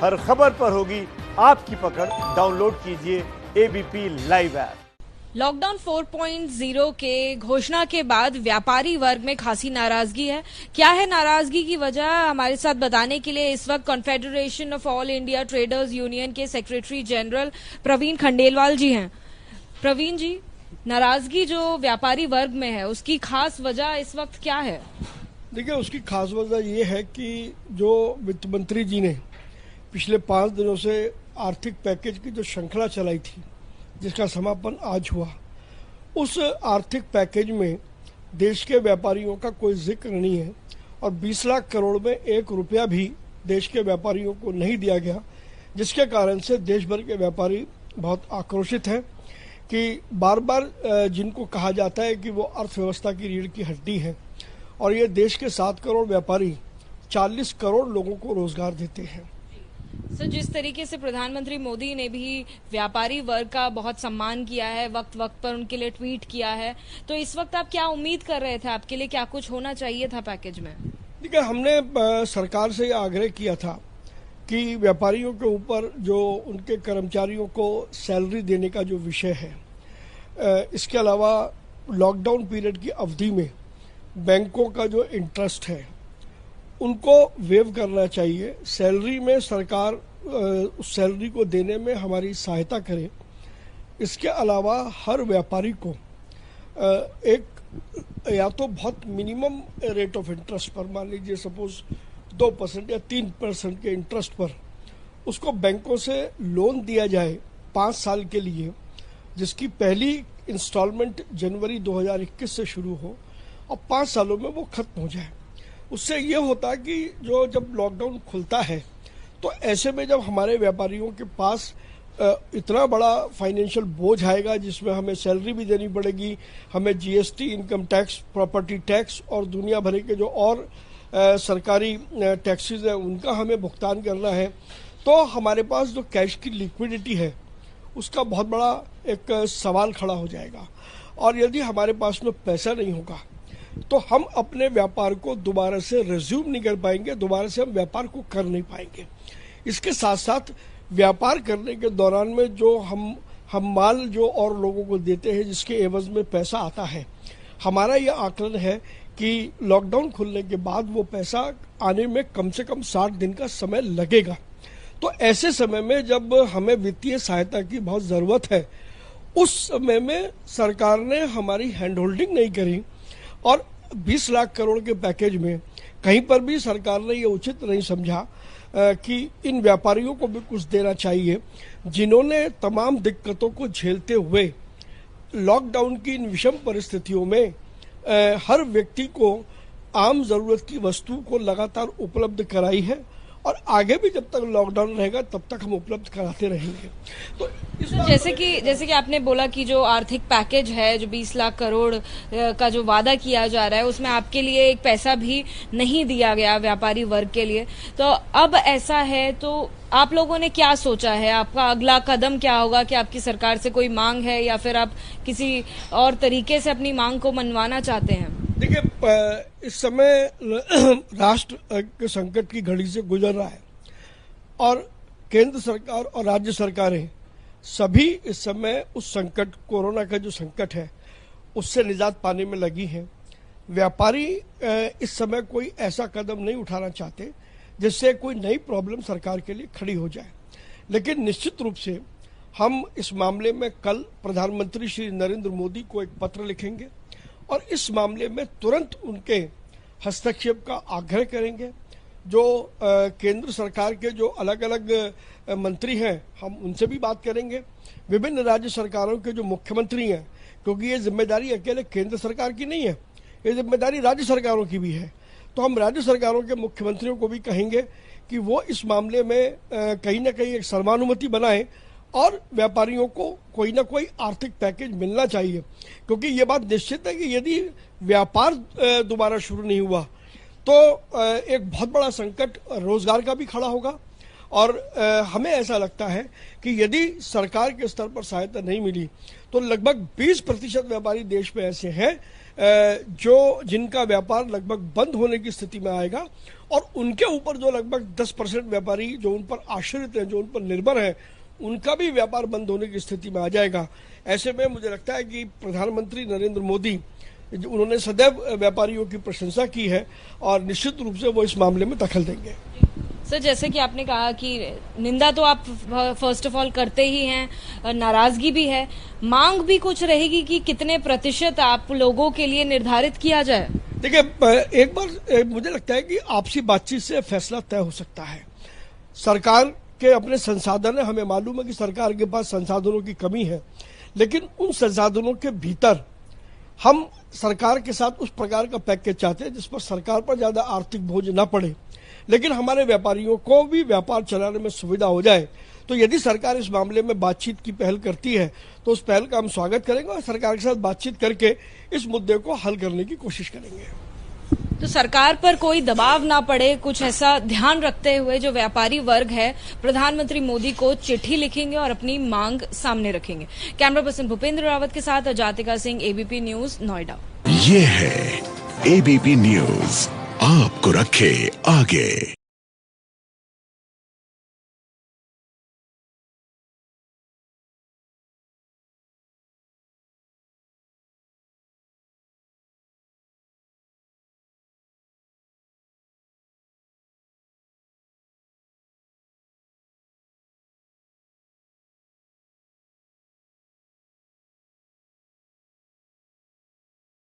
हर खबर पर होगी आपकी पकड़। डाउनलोड कीजिए एबीपी लाइव ऐप। लॉकडाउन 4.0 के घोषणा के बाद व्यापारी वर्ग में खासी नाराजगी है। क्या है नाराजगी की वजह, हमारे साथ बताने के लिए इस वक्त confederation of all India traders union के सेक्रेटरी जनरल प्रवीण खंडेलवाल जी हैं। प्रवीण जी, नाराजगी जो व्यापारी वर्ग में है उसकी खास वजह इस वक्त क्या है? देखिए, उसकी खास वजह ये है कि जो वित्त मंत्री जी ने पिछले 5 दिनों से आर्थिक पैकेज की जो श्रृंखला चलाई थी, जिसका समापन आज हुआ, उस आर्थिक पैकेज में देश के व्यापारियों का कोई जिक्र नहीं है और 20 लाख करोड़ में 1 रुपया भी देश के व्यापारियों को नहीं दिया गया, जिसके कारण से देश भर के व्यापारी बहुत आक्रोशित हैं कि बार बार जिनको कहा जाता है कि वो अर्थव्यवस्था की रीढ़ की हड्डी है और ये देश के 7 करोड़ व्यापारी 40 करोड़ लोगों को रोजगार देते हैं। सर, जिस तरीके से प्रधानमंत्री मोदी ने भी व्यापारी वर्ग का बहुत सम्मान किया है, वक्त वक्त पर उनके लिए ट्वीट किया है, तो इस वक्त आप क्या उम्मीद कर रहे थे? आपके लिए क्या कुछ होना चाहिए था पैकेज में? देखिए, हमने सरकार से आग्रह किया था कि व्यापारियों के ऊपर जो उनके कर्मचारियों को सैलरी देने का जो विषय है, इसके अलावा लॉकडाउन पीरियड की अवधि में बैंकों का जो इंटरेस्ट है उनको वेव करना चाहिए। सैलरी में सरकार उस सैलरी को देने में हमारी सहायता करे। इसके अलावा हर व्यापारी को एक या तो बहुत मिनिमम रेट ऑफ इंटरेस्ट पर, मान लीजिए सपोज 2% या 3% के इंटरेस्ट पर उसको बैंकों से लोन दिया जाए 5 साल के लिए, जिसकी पहली इंस्टॉलमेंट जनवरी 2021 से शुरू हो और 5 सालों में वो खत्म हो जाए। उससे ये होता है कि जो जब लॉकडाउन खुलता है तो ऐसे में जब हमारे व्यापारियों के पास इतना बड़ा फाइनेंशियल बोझ आएगा, जिसमें हमें सैलरी भी देनी पड़ेगी, हमें GST, income tax, property tax और दुनिया भर के जो और सरकारी टैक्सेस हैं उनका हमें भुगतान करना है, तो हमारे पास जो कैश की लिक्विडिटी है उसका बहुत बड़ा एक सवाल खड़ा हो जाएगा। और यदि हमारे पास में पैसा नहीं होगा तो हम अपने व्यापार को दोबारा से रिज्यूम नहीं कर पाएंगे, दोबारा से हम व्यापार को कर नहीं पाएंगे। इसके साथ साथ व्यापार करने के दौरान में जो हम माल जो और लोगों को देते हैं, जिसके एवज में पैसा आता है, हमारा यह आकलन है कि लॉकडाउन खुलने के बाद वो पैसा आने में कम से कम 60 दिन का समय लगेगा। तो ऐसे समय में जब हमें वित्तीय सहायता की बहुत ज़रूरत है, उस समय में सरकार ने हमारी हैंड होल्डिंग नहीं करी और 20 लाख करोड़ के पैकेज में कहीं पर भी सरकार ने ये उचित नहीं समझा कि इन व्यापारियों को भी कुछ देना चाहिए, जिन्होंने तमाम दिक्कतों को झेलते हुए लॉकडाउन की इन विषम परिस्थितियों में हर व्यक्ति को आम जरूरत की वस्तु को लगातार उपलब्ध कराई है और आगे भी जब तक लॉकडाउन रहेगा तब तक हम उपलब्ध कराते रहेंगे। तो जैसे कि आपने बोला कि जो आर्थिक पैकेज है, जो 20 लाख करोड़ का जो वादा किया जा रहा है, उसमें आपके लिए एक पैसा भी नहीं दिया गया व्यापारी वर्ग के लिए, तो अब ऐसा है तो आप लोगों ने क्या सोचा है? आपका अगला कदम क्या होगा? कि आपकी सरकार से कोई मांग है या फिर आप किसी और तरीके से अपनी मांग को मनवाना चाहते हैं? देखिए, इस समय राष्ट्र के संकट की घड़ी से गुजर रहा है और केंद्र सरकार और राज्य सरकारें सभी इस समय उस संकट, कोरोना का जो संकट है, उससे निजात पाने में लगी हैं। व्यापारी इस समय कोई ऐसा कदम नहीं उठाना चाहते जिससे कोई नई प्रॉब्लम सरकार के लिए खड़ी हो जाए, लेकिन निश्चित रूप से हम इस मामले में कल प्रधानमंत्री श्री नरेंद्र मोदी को एक पत्र लिखेंगे और इस मामले में तुरंत उनके हस्तक्षेप का आग्रह करेंगे। जो केंद्र सरकार के जो अलग अलग मंत्री हैं, हम उनसे भी बात करेंगे। विभिन्न राज्य सरकारों के जो मुख्यमंत्री हैं, क्योंकि ये जिम्मेदारी अकेले केंद्र सरकार की नहीं है, ये जिम्मेदारी राज्य सरकारों की भी है, तो हम राज्य सरकारों के मुख्यमंत्रियों को भी कहेंगे कि वो इस मामले में कहीं ना कहीं एक सर्वानुमति बनाएं और व्यापारियों को कोई ना कोई आर्थिक पैकेज मिलना चाहिए। क्योंकि ये बात निश्चित है कि यदि व्यापार दोबारा शुरू नहीं हुआ तो एक बहुत बड़ा संकट रोजगार का भी खड़ा होगा और हमें ऐसा लगता है कि यदि सरकार के स्तर पर सहायता नहीं मिली तो लगभग 20% व्यापारी देश में ऐसे हैं जो जिनका व्यापार लगभग बंद होने की स्थिति में आएगा और उनके ऊपर जो लगभग 10% व्यापारी जो उन पर आश्रित हैं, जो उन पर निर्भर है, उनका भी व्यापार बंद होने की स्थिति में आ जाएगा। ऐसे में मुझे लगता है कि प्रधानमंत्री नरेंद्र मोदी, उन्होंने सदैव व्यापारियों की प्रशंसा की है और निश्चित रूप से वो इस मामले में दखल देंगे। सर, जैसे कि आपने कहा कि निंदा तो आप फर्स्ट ऑफ ऑल करते ही हैं, नाराजगी भी है, मांग भी कुछ रहेगी कि कितने प्रतिशत आप लोगों के लिए निर्धारित किया जाए? देखिए, एक बार मुझे लगता है कि आपसी बातचीत से फैसला तय हो सकता है। सरकार के अपने संसाधन है, हमें मालूम है कि सरकार के पास संसाधनों की कमी है, लेकिन उन संसाधनों के भीतर हम सरकार के साथ उस प्रकार का पैकेज चाहते हैं जिस पर सरकार पर ज्यादा आर्थिक बोझ ना पड़े, लेकिन हमारे व्यापारियों को भी व्यापार चलाने में सुविधा हो जाए। तो यदि सरकार इस मामले में बातचीत की पहल करती है तो उस पहल का हम स्वागत करेंगे और सरकार के साथ बातचीत करके इस मुद्दे को हल करने की कोशिश करेंगे। तो सरकार पर कोई दबाव ना पड़े, कुछ ऐसा ध्यान रखते हुए जो व्यापारी वर्ग है प्रधानमंत्री मोदी को चिट्ठी लिखेंगे और अपनी मांग सामने रखेंगे। कैमरा पर्सन भूपेंद्र रावत के साथ जातिका सिंह, एबीपी न्यूज, नोएडा। ये है एबीपी न्यूज, आपको रखे आगे।